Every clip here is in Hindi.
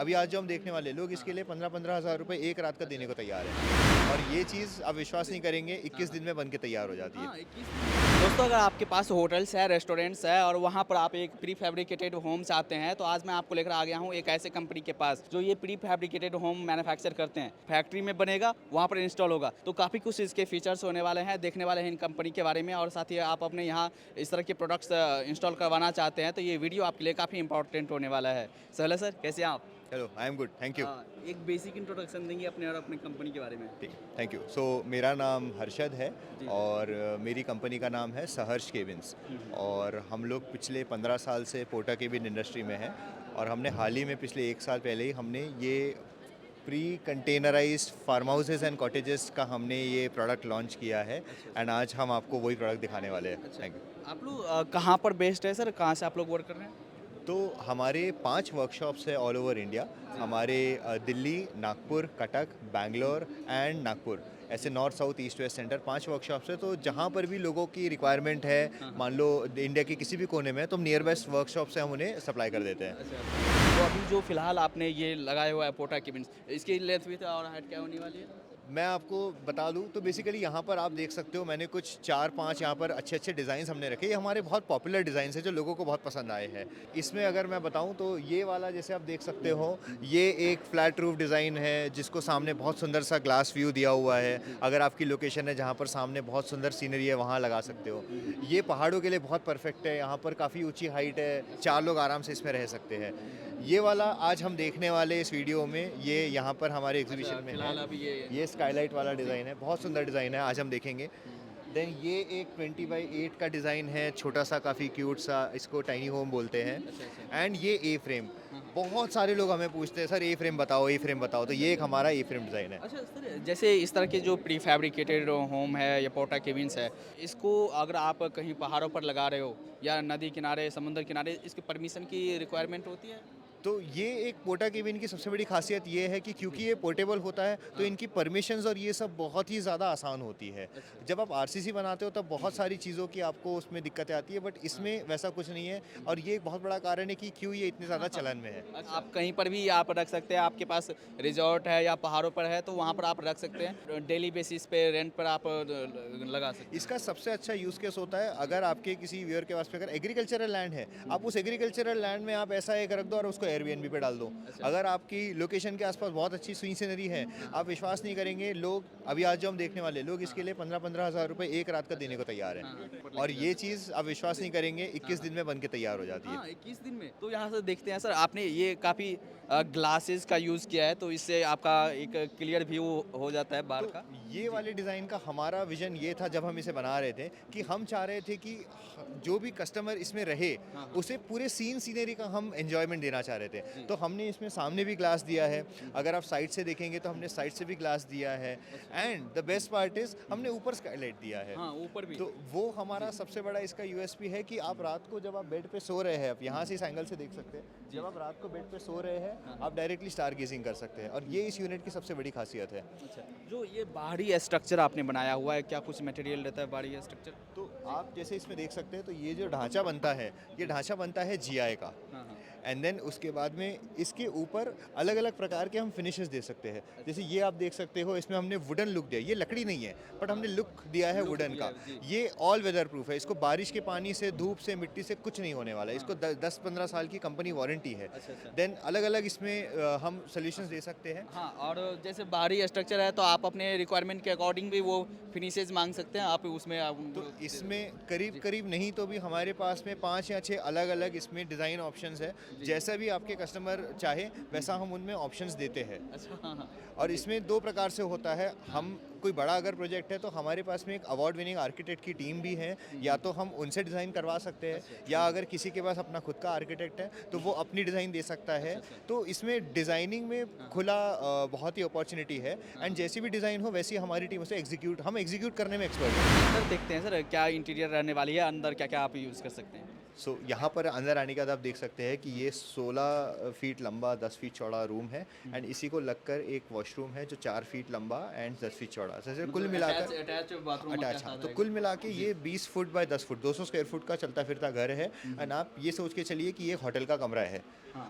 अभी आज जो हम देखने वाले लोग इसके लिए 15-15 हज़ार रुपए एक रात का देने को तैयार है। और ये चीज़ आप विश्वास नहीं करेंगे, 21 दिन में बन के तैयार हो जाती है। हाँ, 21 दोस्तों, अगर आपके पास होटल्स है, रेस्टोरेंट्स है और वहाँ पर आप एक प्री फैब्रिकेटेड होम चाहते हैं, तो आज मैं आपको लेकर आ गया हूँ एक ऐसे कंपनी के पास जो ये प्री फैब्रिकेटेड होम मैन्युफैक्चर करते हैं। फैक्ट्री में बनेगा, वहाँ पर इंस्टॉल होगा। तो काफ़ी कुछ इसके फीचर्स होने वाले हैं, देखने वाले हैं इन कंपनी के बारे में, और साथ ही आप अपने यहाँ इस तरह के प्रोडक्ट्स इंस्टॉल करवाना चाहते हैं, तो ये वीडियो आपके लिए काफ़ी इंपॉर्टेंट होने वाला है। सो हेलो सर, कैसे हैं आप? Hello, I am good, thank you. एक बेसिक इंट्रोडक्शन देंगे अपने और अपनी कंपनी के बारे में। ठीक, थैंक यू। सो मेरा नाम हर्षद है जी। और मेरी कंपनी का नाम है सहर्ष केबिन्स। और हम लोग पिछले 15 साल से पोर्टा केबिन इंडस्ट्री में हैं। और हमने हाल ही में पिछले 1 साल पहले ही हमने ये pre containerised farm houses and cottages का हमने ये प्रोडक्ट लॉन्च किया है। एंड आज हम आपको वही प्रोडक्ट दिखाने वाले हैं। Thank you. आप लोग कहाँ पर बेस्ड है सर? कहाँ से आप लोग वर्क कर रहे हैं? तो हमारे 5 वर्कशॉप्स है ऑल ओवर इंडिया। हमारे दिल्ली, नागपुर, कटक, बैंगलोर एंड नागपुर, ऐसे north south east west centre 5 workshops है। तो जहाँ पर भी लोगों की रिक्वायरमेंट है, मान लो इंडिया के किसी भी कोने में, तो हम नियर बेस्ट वर्कशॉप से हम उन्हें सप्लाई कर देते हैं। तो अभी जो फिलहाल आपने ये लगाया हुआ है पोर्टा केबिन्स, इसकी लेंथ विड्थ और हाइट क्या होने वाली है? मैं आपको बता दूं तो बेसिकली यहाँ पर आप देख सकते हो, मैंने कुछ 4-5 यहाँ पर अच्छे अच्छे डिज़ाइन हमने रखे। ये हमारे बहुत पॉपुलर डिज़ाइन है जो लोगों को बहुत पसंद आए हैं। इसमें अगर मैं बताऊं तो ये वाला जैसे आप देख सकते हो, ये एक फ्लैट रूफ डिज़ाइन है जिसको सामने बहुत सुंदर सा ग्लास व्यू दिया हुआ है। अगर आपकी लोकेशन है जहाँ पर सामने बहुत सुंदर सीनरी है, वहाँ लगा सकते हो। ये पहाड़ों के लिए बहुत परफेक्ट है, यहाँ पर काफ़ी ऊँची हाइट है, 4 लोग आराम से इसमें रह सकते हैं। ये वाला आज हम देखने वाले इस वीडियो में, ये यहाँ पर हमारे एग्जीबिशन में फिलहाल है। अभी ये स्काईलाइट वाला डिज़ाइन है, बहुत सुंदर डिज़ाइन है, आज हम देखेंगे। देन ये एक 20x8 का डिज़ाइन है, छोटा सा, काफ़ी क्यूट सा, इसको टाइनी होम बोलते हैं। एंड ये ए फ्रेम, बहुत सारे लोग हमें पूछते हैं सर ए फ्रेम बताओ, ए फ्रेम बताओ। तो ये एक हमारा ए फ्रेम डिज़ाइन है। अच्छा सर, जैसे इस तरह के जो प्री फैब्रिकेटेड होम है या पोर्टा केबिन्स है, इसको अगर आप कहीं पहाड़ों पर लगा रहे हो या नदी किनारे, समुद्र किनारे, इसकी परमिशन की रिक्वायरमेंट होती है? तो ये एक पोर्टा केबिन की सबसे बड़ी खासियत ये है कि क्योंकि ये पोर्टेबल होता है, तो इनकी परमिशंस और ये सब बहुत ही ज़्यादा आसान होती है। जब आप आरसीसी बनाते हो तब बहुत सारी चीज़ों की आपको उसमें दिक्कतें आती है, बट इसमें वैसा कुछ नहीं है। और ये एक बहुत बड़ा कारण है कि क्यों ये इतनी ज़्यादा चलन में है। आप कहीं पर भी आप रख सकते हैं, आपके पास रिजॉर्ट है या पहाड़ों पर है तो वहाँ पर आप रख सकते हैं, डेली बेसिस पे रेंट पर आप लगा सकते हैं। इसका सबसे अच्छा यूज़ केस होता है अगर आपके किसी व्यूअर के पास में अगर एग्रीकल्चरल लैंड है, आप उस एग्रीकल्चरल लैंड में आप ऐसा एक रख दो और उसको एयरबीएनबी पे डाल दो। अगर आपकी लोकेशन के आसपास बहुत अच्छी सीनरी है, आप विश्वास नहीं करेंगे, लोग अभी आज जो हम देखने वाले लोग इसके लिए 15-15 हज़ार रुपए एक रात का देने को तैयार हैं। और ये चीज़ आप विश्वास नहीं करेंगे, 21 दिन में बन के तैयार हो जाती है। हाँ, 21 दिन में। तो यहाँ से देखते हैं सर, आपने ये काफ़ी ग्लासेस का यूज़ किया है, तो इससे आपका एक क्लियर व्यू हो जाता है बाहर का। ये वाले डिज़ाइन का हमारा विजन ये था जब हम इसे बना रहे थे कि हम चाह रहे थे कि जो भी कस्टमर इसमें रहे उसे पूरे सीनरी का हम एंजॉयमेंट देना चाह रहे थे। तो हमने इसमें सामने भी ग्लास दिया है, अगर आप साइड से देखेंगे तो हमने साइड से भी ग्लास दिया है। And the best part is हमने ऊपर स्काईलाइट दिया है। हाँ, ऊपर भी। तो वो हमारा सबसे बड़ा इसका यूएसपी है कि आप रात को जब आप बेड पे सो रहे हैं, आप यहाँ से इस एंगल से देख सकते हैं, जब आप रात को बेड पे सो रहे हैं आप डायरेक्टली स्टार गेजिंग कर सकते हैं। और ये इस यूनिट की सबसे बड़ी खासियत है। अच्छा, जो ये बाहरी स्ट्रक्चर आपने बनाया हुआ है, क्या कुछ मटेरियल रहता है बाहरी स्ट्रक्चर? तो आप जैसे इसमें देख सकते हैं, तो ये जो ढांचा बनता है, ये ढांचा बनता है जीआई का। हाँ, हाँ। एंड देन उसके बाद में इसके ऊपर अलग अलग प्रकार के हम फिनिशेस दे सकते हैं। जैसे ये आप देख सकते हो, इसमें हमने वुडन लुक दिया, ये लकड़ी नहीं है बट हमने लुक दिया है वुडन का। ये ऑल वेदर प्रूफ है, इसको बारिश के पानी से, धूप से, मिट्टी से कुछ नहीं होने वाला है। इसको 10-15 साल की कंपनी वारंटी है। देन अलग अलग इसमें हम सोल्यूशंस दे सकते हैं। हाँ, और जैसे बाहरी स्ट्रक्चर है तो आप अपने रिक्वायरमेंट के अकॉर्डिंग भी वो फिनिशेज मांग सकते हैं, आप उसमें तो इसमें करीब करीब नहीं तो भी हमारे पास में 5 या 6 अलग अलग इसमें डिज़ाइन ऑप्शंस है। जैसा भी आपके कस्टमर चाहे वैसा हम उनमें ऑप्शंस देते हैं। अच्छा, हाँ, हाँ। और इसमें 2 प्रकार से होता है। हम कोई बड़ा अगर प्रोजेक्ट है तो हमारे पास में एक अवार्ड विनिंग आर्किटेक्ट की टीम भी है, या तो हम उनसे डिज़ाइन करवा सकते हैं, या अगर किसी के पास अपना खुद का आर्किटेक्ट है तो वो अपनी डिज़ाइन दे सकता है। तो इसमें डिज़ाइनिंग में खुला बहुत ही अपॉर्चुनिटी है। एंड जैसी भी डिज़ाइन हो वैसी हमारी टीम उसे हम एग्जीक्यूट करने में एक्सपर्ट हैं। सर देखते हैं सर, क्या इंटीरियर रहने वाली है, अंदर क्या क्या आप यूज़ कर सकते हैं? सो यहाँ पर अंदर आने के बाद आप देख सकते हैं कि ये 16 फीट लंबा 10 फीट चौड़ा रूम है एंड इसी को लगकर एक वॉशरूम है जो 4 फीट लंबा एंड 10 फीट चौड़ा, जैसे कुल मिलाकर अटैच बाथरूम अटैच। हाँ, तो कुल मिला के ये 20 foot by 10 foot 200 square foot का चलता फिरता घर है एंड आप ये सोच के चलिए कि ये होटल का कमरा है।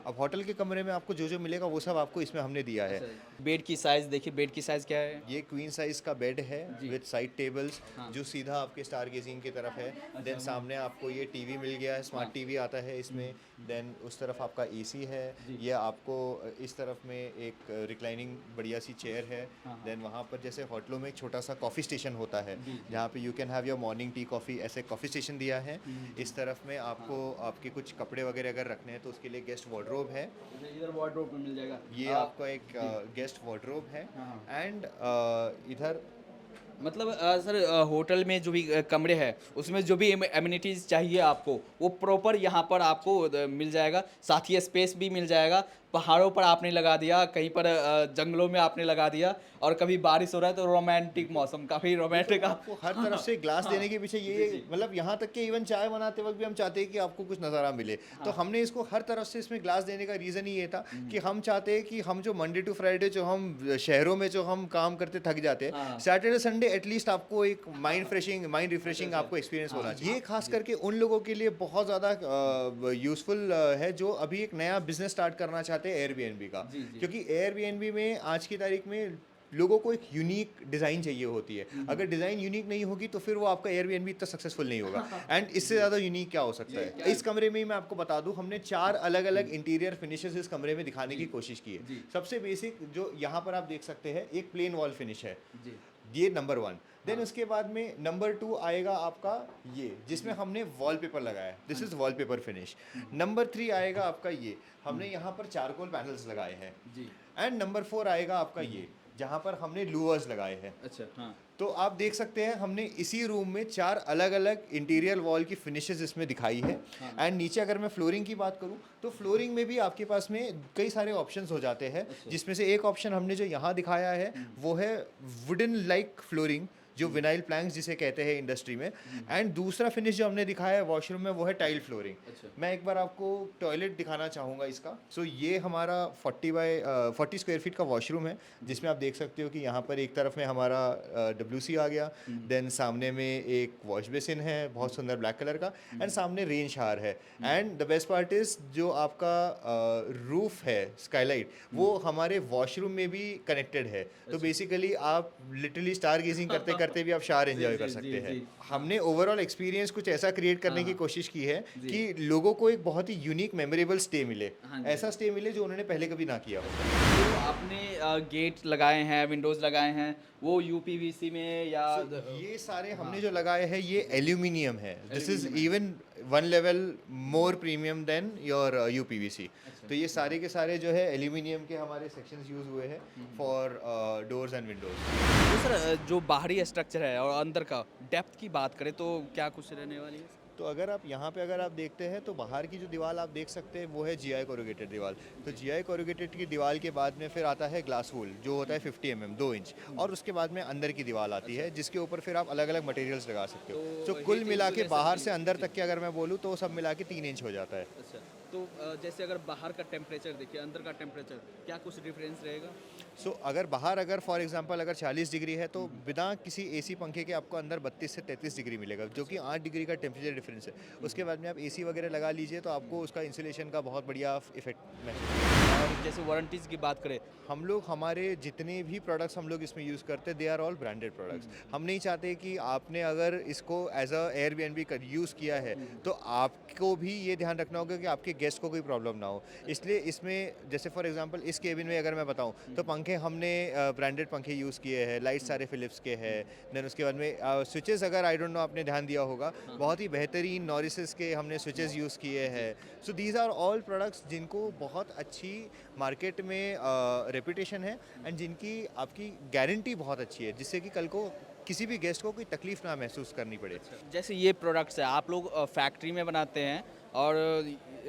अब होटल के कमरे में आपको जो जो मिलेगा वो सब आपको इसमें हमने दिया है। बेड की साइज देखिए, बेड की साइज क्या है? ये क्वीन साइज का बेड है विद साइड टेबल्स जो सीधा आपके स्टार गेजिंग की तरफ है। देन सामने आपको ये टीवी मिल गया है, स्मार्ट टीवी आता है इसमें। देन उस तरफ आपका एसी है, ये आपको इस तरफ में एक रिक्लाइनिंग बढ़िया सी चेयर है। देन वहाँ पर जैसे होटलों में एक छोटा सा कॉफ़ी स्टेशन होता है जहाँ पे you can have your morning tea coffee, ऐसे कॉफ़ी स्टेशन दिया है। इस तरफ में आपको आपके कुछ कपड़े वगैरह अगर रखने हैं तो उसके लिए गेस्ट वार्डरोब है। इधर वार्डरोब में मिल जाएगा, ये आपका एक गेस्ट वार्डरोब है एंड इधर मतलब सर होटल में जो भी कमरे हैं उसमें जो भी एमिनिटीज़ चाहिए आपको वो प्रॉपर यहाँ पर आपको मिल जाएगा। साथ ही स्पेस भी मिल जाएगा। पहाड़ों पर आपने लगा दिया, कहीं पर जंगलों में आपने लगा दिया, और कभी बारिश हो रहा है तो रोमांटिक मौसम, काफ़ी रोमांटिक आपको हर तरफ से ग्लास देने के पीछे ये मतलब यहाँ तक कि इवन चाय बनाते वक्त भी हम चाहते हैं कि आपको कुछ नज़ारा मिले। तो हमने इसको हर तरफ से इसमें ग्लास देने का रीज़न ही ये था कि हम चाहते हैं कि हम जो मंडे टू फ्राइडे जो हम शहरों में जो हम काम करते थक जाते हैं, सैटरडे संडे एटलीस्ट आपको एक माइंड रिफ्रेशिंग आपको एक्सपीरियंस होना चाहिए। ये खास करके उन लोगों के लिए बहुत ज़्यादा यूज़फुल है जो अभी एक नया बिजनेस स्टार्ट करना चाहते हैं एयरबीएनबी का। क्योंकि एयरबीएनबी में आज की तारीख में लोगों को एक यूनिक डिज़ाइन चाहिए होती है। अगर डिज़ाइन यूनिक नहीं होगी तो फिर वो आपका एयरबीएनबी इतना सक्सेसफुल नहीं होगा। एंड इससे ज़्यादा यूनिक क्या हो सकता है? इस कमरे में ही मैं आपको बता दूं, हमने 4 अलग अलग इंटीरियर फिनिशेस इस कमरे में दिखाने की कोशिश की है। सबसे बेसिक जो यहाँ पर आप देख सकते हैं, एक प्लेन वॉल फिनिश है, ये नंबर 1। देन उसके बाद में नंबर 2 आएगा आपका ये, जिसमें हमने वॉलपेपर लगाया है, this is wallpaper finish. Number 3 आएगा आपका ये, हमने यहाँ पर चारकोल पैनल्स लगाए हैं। एंड नंबर 4 आएगा आपका ये, जहाँ पर हमने लूवर्स लगाए हैं। अच्छा, हाँ। तो आप देख सकते हैं हमने इसी रूम में 4 अलग अलग इंटीरियर वॉल की फिनिशेस इसमें दिखाई है। एंड नीचे अगर मैं फ्लोरिंग की बात करूं तो फ्लोरिंग में भी आपके पास में कई सारे ऑप्शंस हो जाते हैं। जिसमें से एक ऑप्शन हमने जो यहाँ दिखाया है वो है वुडन लाइक फ्लोरिंग, जो विनाइल प्लैंक्स जिसे कहते हैं इंडस्ट्री में। एंड दूसरा फिनिश जो हमने दिखाया है वॉशरूम में वो है टाइल फ्लोरिंग। मैं एक बार आपको टॉयलेट दिखाना चाहूँगा इसका। सो ये हमारा 40 स्क्वायर फीट का वॉशरूम है, जिसमें आप देख सकते हो कि यहाँ पर एक तरफ में हमारा WC आ गया। देन सामने में एक वॉश बेसिन है बहुत सुंदर ब्लैक कलर का, एंड सामने रेन शावर है। And the best part is जो आपका रूफ है स्काईलाइट, वो हमारे वॉशरूम में भी कनेक्टेड है। तो बेसिकली आप लिटरली स्टार गेजिंग करते करते भी आप शावर एंजॉय कर सकते हैं। हमने ओवरऑल एक्सपीरियंस कुछ ऐसा क्रिएट करने की कोशिश की है कि लोगों को एक बहुत ही यूनिक मेमोरेबल स्टे मिले, ऐसा स्टे मिले जो उन्होंने पहले कभी ना किया हो। तो आपने गेट लगाए हैं, विंडोज लगाए हैं, वो यूपीवीसी में या ये सारे हमने जो लगाए हैं ये एल्यूमिनियम है। This is even 1 level more premium than your UPVC. तो ये सारे के सारे जो है एल्यूमिनियम के हमारे सेक्शंस यूज हुए हैं फॉर डोर्स एंड विंडोज। तो सर जो बाहरी स्ट्रक्चर है और अंदर का डेप्थ की बात करें तो क्या कुछ रहने वाली है? तो अगर आप यहाँ पे अगर आप देखते हैं तो बाहर की जो दीवार आप देख सकते हैं वो है GI कोरुगेटेड दीवार। तो GI कोरुगेटेड की दीवार के बाद में फिर आता है ग्लास वूल जो होता है 50 mm 2 इंच, और उसके बाद में अंदर की दीवार आती है जिसके ऊपर फिर आप अलग अलग मटेरियल्स लगा सकते हो। तो कुल मिला के बाहर से अंदर तक के अगर मैं बोलूँ तो सब मिला के 3 इंच हो जाता है। अच्छा, तो जैसे अगर बाहर का टेम्परेचर देखिए, अंदर का टेम्परेचर क्या कुछ डिफरेंस रहेगा? सो अगर बाहर अगर फॉर एग्जांपल अगर 40 डिग्री है तो बिना किसी AC पंखे के आपको अंदर 32 से 33 डिग्री मिलेगा, जो कि 8 डिग्री का टेम्परेचर डिफरेंस है। उसके बाद में आप AC वगैरह लगा लीजिए तो आपको उसका इंसुलेशन का बहुत बढ़िया इफेक्ट महसूस। और जैसे वारंटीज़ की बात करें, हम लोग हमारे जितने भी प्रोडक्ट्स हम लोग इसमें यूज़ करते हैं they are all branded products. हम नहीं चाहते कि आपने अगर इसको एज अ एयरबीएनबी का यूज़ किया है तो आपको भी ये ध्यान रखना होगा कि आपके गेस्ट को कोई प्रॉब्लम ना हो। इसलिए इसमें जैसे फॉर एग्जांपल इस केबिन में अगर मैं बताऊं तो पंखे हमने ब्रांडेड पंखे यूज़ किए हैं, लाइट सारे फिलिप्स के हैं। देन उसके बाद में स्विचेस अगर आई डोंट नो आपने ध्यान दिया होगा, बहुत ही बेहतरीन नॉरिसेस के हमने स्विचेस यूज़ किए हैं। So these are all products जिनको बहुत अच्छी मार्केट में रेपुटेशन है एंड जिनकी आपकी गारंटी बहुत अच्छी है, जिससे कि कल को किसी भी गेस्ट को कोई तकलीफ ना महसूस करनी पड़े। जैसे ये प्रोडक्ट्स है आप लोग फैक्ट्री में बनाते हैं और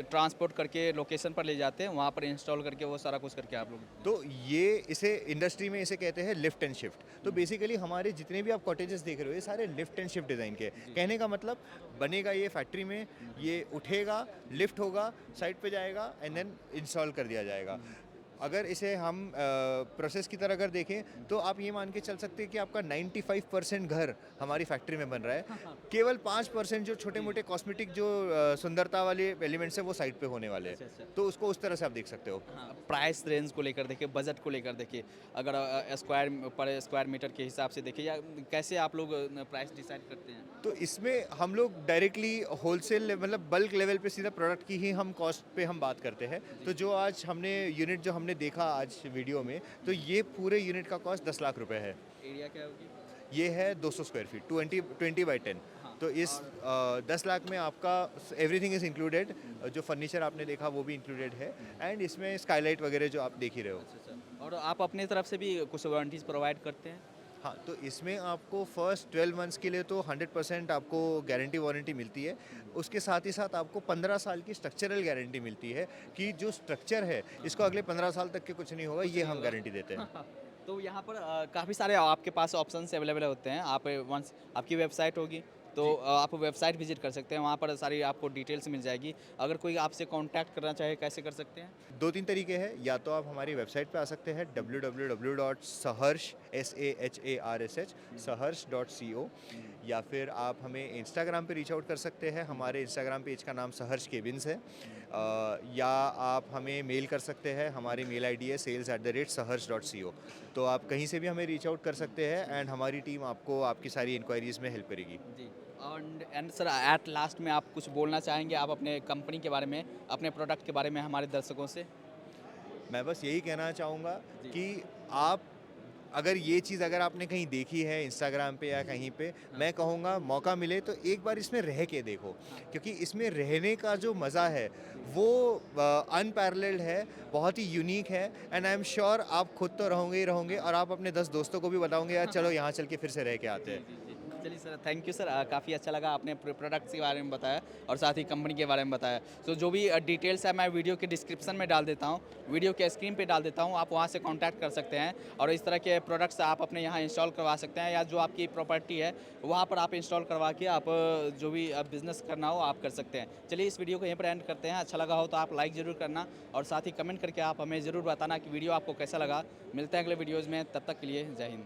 ट्रांसपोर्ट करके लोकेशन पर ले जाते हैं, वहाँ पर इंस्टॉल करके वो सारा कुछ करके आप लोग। तो ये इसे इंडस्ट्री में इसे कहते हैं लिफ्ट एंड शिफ्ट। तो बेसिकली हमारे जितने भी आप कॉटेजेस देख रहे हो ये सारे लिफ्ट एंड शिफ्ट डिज़ाइन के हैं। कहने का मतलब बनेगा ये फैक्ट्री में, ये उठेगा, लिफ्ट होगा, साइड पे जाएगा एंड देन इंस्टॉल कर दिया जाएगा। अगर इसे हम प्रोसेस की तरह अगर देखें तो आप ये मान के चल सकते हैं कि आपका 95% घर हमारी फैक्ट्री में बन रहा है। केवल 5% जो छोटे मोटे कॉस्मेटिक जो सुंदरता वाले एलिमेंट्स हैं वो साइड पे होने वाले अच्छा, हैं। अच्छा। तो उसको उस तरह से आप देख सकते हो। प्राइस रेंज को लेकर देखिए, बजट को लेकर देखिए, अगर स्क्वायर मीटर के हिसाब से देखिए, या कैसे आप लोग प्राइस डिसाइड करते हैं? तो इसमें हम लोग डायरेक्टली होलसेल मतलब बल्क लेवल पे सीधा प्रोडक्ट की ही हम कॉस्ट पे हम बात करते हैं। तो जो आज हमने यूनिट जो हमने देखा आज वीडियो में, तो ये पूरे यूनिट का कॉस्ट 10 लाख रुपए है। एरिया क्या होगी? ये है 200 स्क्वायर फीट, 20 बाई 10। हाँ। तो इस 10 लाख में आपका एवरीथिंग इज़ इंक्लूडेड। जो फर्नीचर आपने देखा वो भी इंक्लूडेड है एंड इसमें स्काईलाइट वगैरह जो आप देख ही रहे हो। अच्छा, अच्छा। और आप अपनी तरफ से भी कुछ वारंटीज प्रोवाइड करते हैं? हाँ, तो इसमें आपको फर्स्ट 12 मंथ्स के लिए तो 100% आपको गारंटी वारंटी मिलती है। उसके साथ ही साथ आपको 15 साल की स्ट्रक्चरल गारंटी मिलती है कि जो स्ट्रक्चर है इसको अगले 15 साल तक के कुछ नहीं होगा, ये हम गारंटी देते हैं। तो यहाँ पर काफ़ी सारे आपके पास ऑप्शंस अवेलेबल होते हैं। आप वंस आपकी वेबसाइट होगी तो आप वेबसाइट विजिट कर सकते हैं, वहाँ पर सारी आपको डिटेल्स मिल जाएगी। अगर कोई आपसे कांटेक्ट करना चाहे कैसे कर सकते हैं? 2-3 तरीके हैं। या तो आप हमारी वेबसाइट पे आ सकते हैं www.saharsh.co, या फिर आप हमें इंस्टाग्राम पे रीच आउट कर सकते हैं। हमारे इंस्टाग्राम पेज का नाम सहर्ष केबिन्स है। या आप हमें मेल कर सकते हैं, हमारी मेल आईडी है sales@saharsh.co। तो आप कहीं से भी हमें रीच आउट कर सकते हैं एंड हमारी टीम आपको आपकी सारी इंक्वायरीज़ में हेल्प करेगी। जी। एंड सर, एट लास्ट में आप कुछ बोलना चाहेंगे आप अपने कंपनी के बारे में, अपने प्रोडक्ट के बारे में हमारे दर्शकों से? मैं बस यही कहना चाहूँगा जी। कि आप अगर ये चीज़ अगर आपने कहीं देखी है इंस्टाग्राम पे या कहीं पे, मैं कहूँगा मौका मिले तो एक बार इसमें रह के देखो, क्योंकि इसमें रहने का जो मज़ा है वो अनपैरेलल्ड है, बहुत ही यूनिक है एंड आई एम श्योर आप खुद तो रहोगे ही रहोगे और आप अपने 10 दोस्तों को भी बताओगे यार चलो यहाँ चल के फिर से रह के आते हैं। चलिए सर, थैंक यू सर, काफ़ी अच्छा लगा, आपने प्रोडक्ट्स के बारे में बताया और साथ ही कंपनी के बारे में बताया। तो जो भी डिटेल्स है मैं वीडियो के डिस्क्रिप्शन में डाल देता हूँ, वीडियो के स्क्रीन पे डाल देता हूँ, आप वहाँ से कांटेक्ट कर सकते हैं और इस तरह के प्रोडक्ट्स आप अपने यहाँ इंस्टॉल करवा सकते हैं, या जो आपकी प्रॉपर्टी है वहाँ पर आप इंस्टॉल करवा के आप जो भी बिज़नेस करना हो आप कर सकते हैं। चलिए इस वीडियो को यहीं पर एंड करते हैं। अच्छा लगा हो तो आप लाइक ज़रूर करना और साथ ही कमेंट करके आप हमें ज़रूर बताना कि वीडियो आपको कैसा लगा। मिलते हैं अगले वीडियोज़ में, तब तक के लिए जय हिंद।